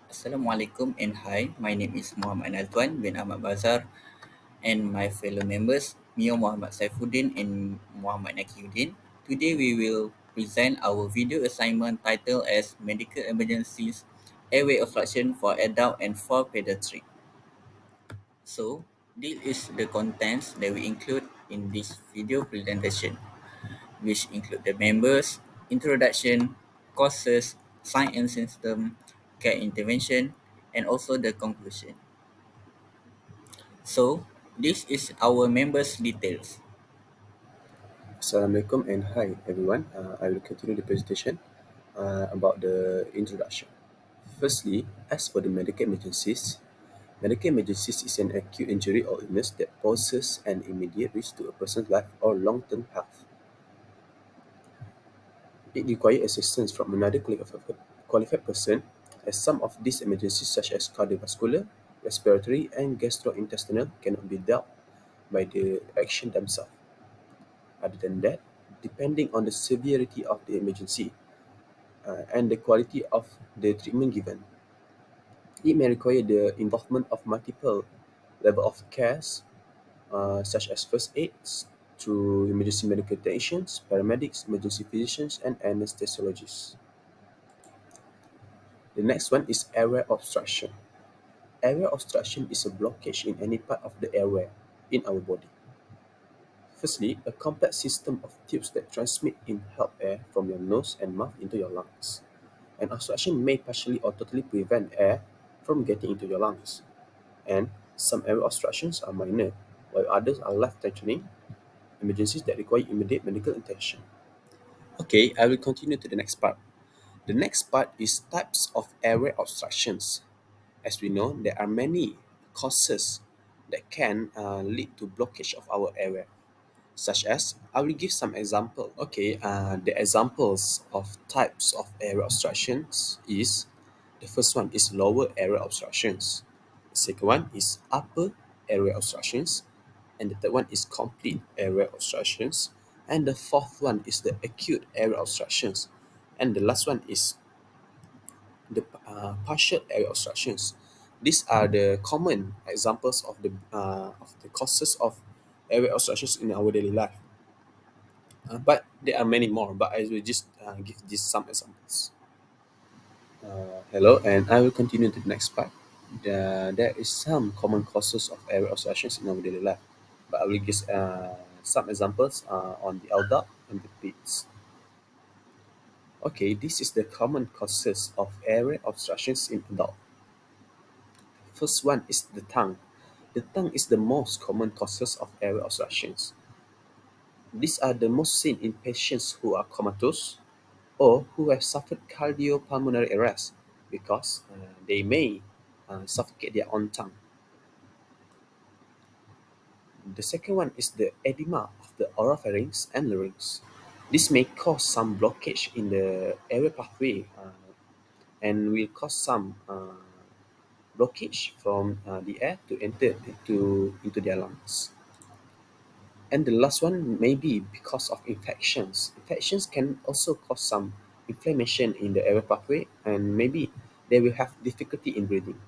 Assalamualaikum and hi, my name is Muhammad Nazwan bin Ahmad Bazar and my fellow members Mior Muhammad Saifuddin and Muhammad Naqi. Today we will present our video assignment titled as Medical Emergencies Airway Obstruction for Adult and for Pediatric. So, this is the contents that we include in this video presentation, which include the members, introduction, causes, sign and symptom, care intervention, and also the conclusion. So, this is our members' details. Assalamualaikum and hi everyone. I will continue the presentation about the introduction. Firstly, as for the medical emergencies is an acute injury or illness that poses an immediate risk to a person's life or long-term health. It requires assistance from another qualified person, as some of these emergencies such as cardiovascular, respiratory, and gastrointestinal cannot be dealt by the action themselves. Other than that, depending on the severity of the emergency, and the quality of the treatment given. It may require the involvement of multiple level of cares, such as first aids, to emergency medical technicians, paramedics, emergency physicians, and anesthesiologists. The next one is airway obstruction. Airway obstruction is a blockage in any part of the airway in our body. Firstly, a complex system of tubes that transmit inhaled air from your nose and mouth into your lungs. An obstruction may partially or totally prevent air from getting into your lungs, and some airway obstructions are minor, while others are life-threatening emergencies that require immediate medical attention. Okay, I will continue to the next part. The next part is types of airway obstructions. As we know, there are many causes that can lead to blockage of our airway, such as I will give some example. Okay, the examples of types of airway obstructions is the first one is lower airway obstructions. The second one is upper airway obstructions, and the third one is complete airway obstructions, and the fourth one is the acute airway obstructions, and the last one is the partial airway obstructions. These are the common examples of the causes of airway obstructions in our daily life. But there are many more, but I will just give these some examples. Hello, and I will continue to the next part. There is some common causes of airway obstructions in our daily life, but I will give some examples on the adult and the peds. Okay, this is the common causes of airway obstructions in adult. First one is the tongue. The tongue is the most common causes of airway obstructions. These are the most seen in patients who are comatose or who have suffered cardiopulmonary arrest because they may suffocate their own tongue. The second one is the edema of the oropharynx and larynx. This may cause some blockage in the airway pathway and will cause some blockage from the air to enter into their lungs. And the last one may be because of infections. Infections can also cause some inflammation in the airway pathway, and maybe they will have difficulty in breathing.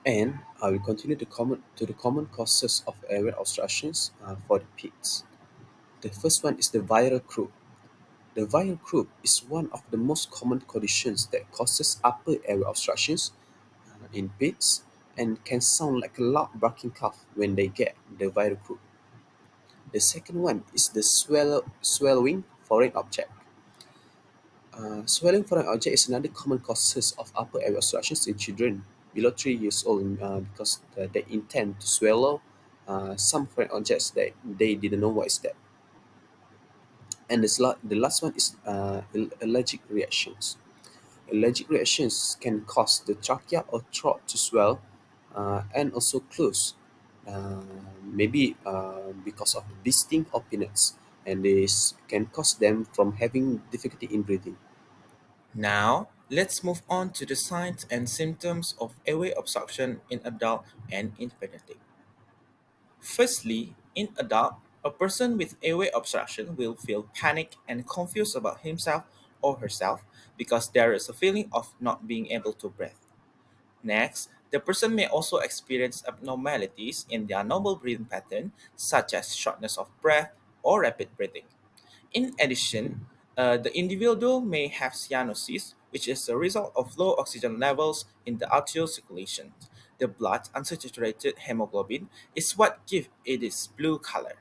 And I will continue to the common causes of airway obstructions for the pigs. The first one is the viral croup. The viral croup is one of the most common conditions that causes upper airway obstructions in pigs and can sound like a loud barking cough when they get the viral croup. The second one is the swallowing foreign object. Swallowing foreign object is another common causes of upper airway obstructions in children below 3 years old because they intend to swallow some foreign objects that they didn't know what is that. And the last one is allergic reactions. Allergic reactions can cause the trachea or throat to swell and also close, uh, maybe because of visiting or peanuts, and this can cause them from having difficulty in breathing. Now, let's move on to the signs and symptoms of airway obstruction in adult and in pediatric. Firstly, in adult, a person with airway obstruction will feel panic and confused about himself or herself because there is a feeling of not being able to breathe. Next, the person may also experience abnormalities in their normal breathing pattern, such as shortness of breath or rapid breathing. In addition, the individual may have cyanosis, which is a result of low oxygen levels in the arterial circulation. The blood unsaturated hemoglobin is what gives it its blue color.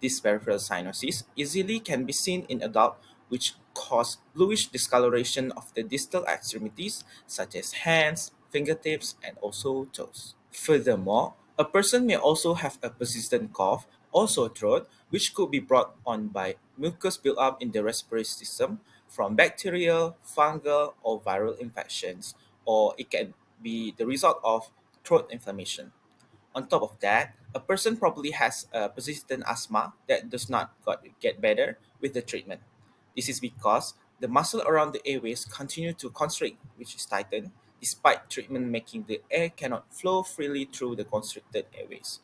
This peripheral cyanosis easily can be seen in adults, which cause bluish discoloration of the distal extremities, such as hands, fingertips, and also toes. Furthermore, a person may also have a persistent cough or sore throat, which could be brought on by mucus buildup in the respiratory system from bacterial, fungal, or viral infections, or it can be the result of throat inflammation. On top of that, a person probably has a persistent asthma that does not get better with the treatment. This is because the muscle around the airways continue to constrict, which is tightened, despite treatment making the air cannot flow freely through the constricted airways.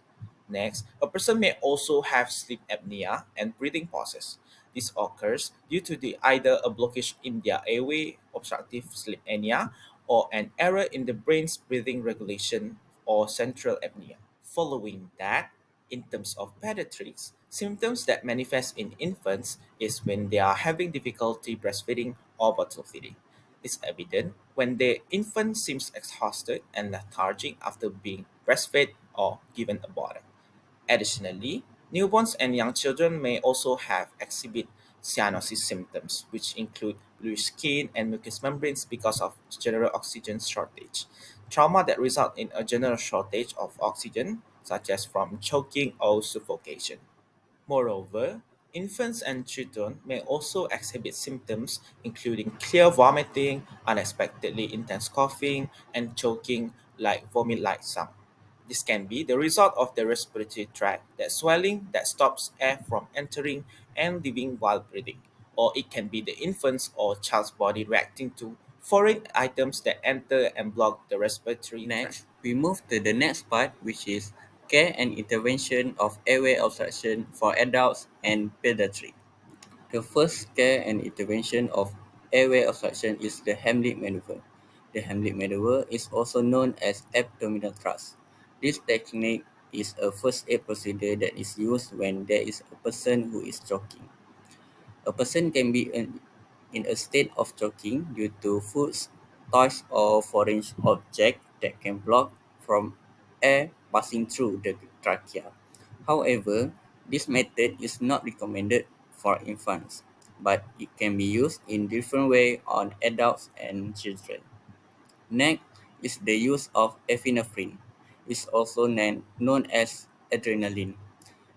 Next, a person may also have sleep apnea and breathing pauses. This occurs due to either a blockage in their airway, obstructive sleep apnea, or an error in the brain's breathing regulation or central apnea. Following that, in terms of pediatrics, symptoms that manifest in infants is when they are having difficulty breastfeeding or bottle feeding. It's evident when the infant seems exhausted and lethargic after being breastfed or given a bottle. Additionally, newborns and young children may also have exhibit cyanosis symptoms, which include bluish skin and mucous membranes because of general oxygen shortage. Trauma that result in a general shortage of oxygen, such as from choking or suffocation. Moreover, infants and children may also exhibit symptoms including clear vomiting, unexpectedly intense coughing, and choking like vomit-like sound. This can be the result of the respiratory tract that swelling that stops air from entering and leaving while breathing, or it can be the infant's or child's body reacting to foreign items that enter and block the respiratory tract. Next, we move to the next part, which is care and intervention of airway obstruction for adults and pediatrics. The first care and intervention of airway obstruction is the Heimlich maneuver. The Heimlich maneuver is also known as abdominal thrust. This technique is a first aid procedure that is used when there is a person who is choking. A person can be in a state of choking due to foods, toys, or foreign objects that can block from air passing through the trachea. However, this method is not recommended for infants, but it can be used in different way on adults and children. Next is the use of epinephrine. It's also known as adrenaline.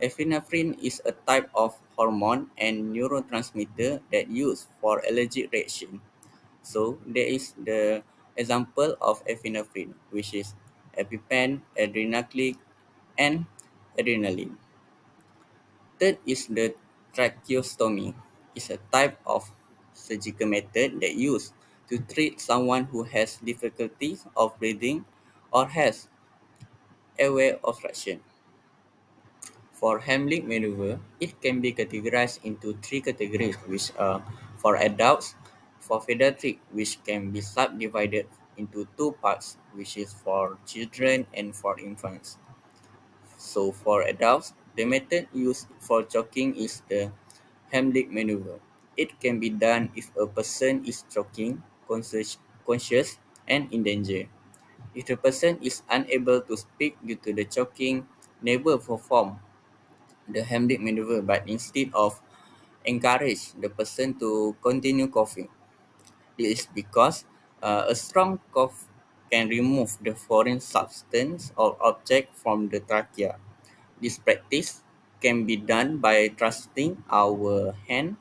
Epinephrine is a type of hormone and neurotransmitter that used for allergic reaction. So there is the example of epinephrine, which is EpiPen, adrenaline, and adrenaline. Third is the tracheostomy. It's a type of surgical method that used to treat someone who has difficulties of breathing or has airway obstruction. For Heimlich maneuver, it can be categorized into three categories, which are for adults, for pediatric, which can be subdivided into two parts, which is for children and for infants. So for adults, the method used for choking is the Heimlich maneuver. It can be done if a person is choking, conscious and in danger. If the person is unable to speak due to the choking, never perform the Heimlich maneuver, but instead of encourage the person to continue coughing. This is because a strong cough can remove the foreign substance or object from the trachea. This practice can be done by thrusting our hand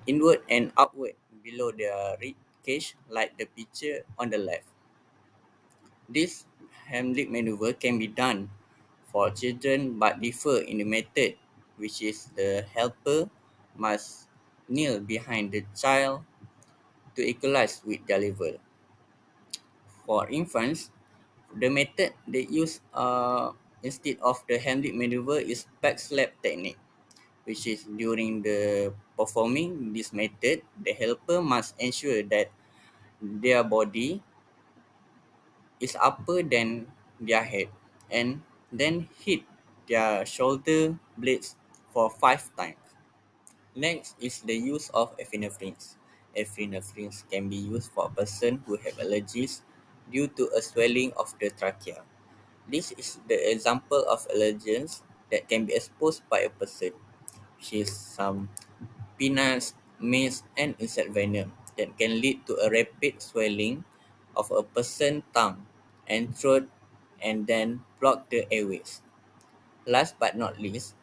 inward and upward below the rib cage like the picture on the left. This Heimlich maneuver can be done for children but differ in the method, which is the helper must kneel behind the child to equalize with their level. For infants, the method they use instead of the Heimlich maneuver is back slap technique, which is during the performing this method, the helper must ensure that their body is upper than their head and then hit their shoulder blades for 5 times. Next is the use of epinephrines. Epinephrines can be used for a person who have allergies due to a swelling of the trachea. This is the example of allergens that can be exposed by a person, which is some peanuts, maize, and insect venom that can lead to a rapid swelling of a person's tongue and throat and then block the airways. Last but not least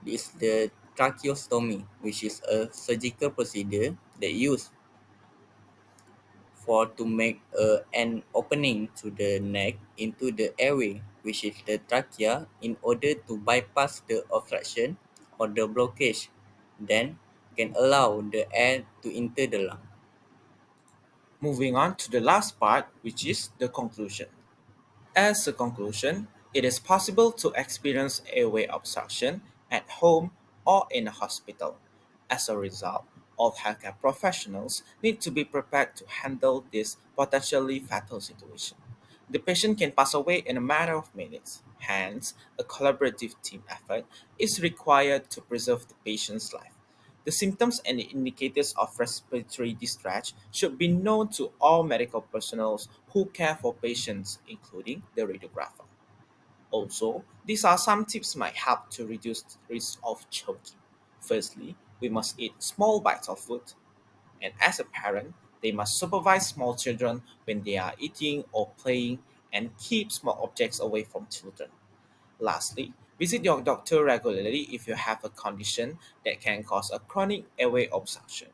is the tracheostomy, which is a surgical procedure that used for to make an opening to the neck into the airway, which is the trachea, in order to bypass the obstruction or the blockage, then can allow the air to enter the lung. Moving on to the last part, which is the conclusion. As a conclusion, it is possible to experience airway obstruction at home or in a hospital. As a result, all healthcare professionals need to be prepared to handle this potentially fatal situation. The patient can pass away in a matter of minutes. Hence, a collaborative team effort is required to preserve the patient's life. The symptoms and indicators of respiratory distress should be known to all medical personnel who care for patients, including the radiographer. Also, these are some tips might help to reduce the risk of choking. Firstly, we must eat small bites of food, and as a parent, they must supervise small children when they are eating or playing and keep small objects away from children. Lastly, visit your doctor regularly if you have a condition that can cause a chronic airway obstruction.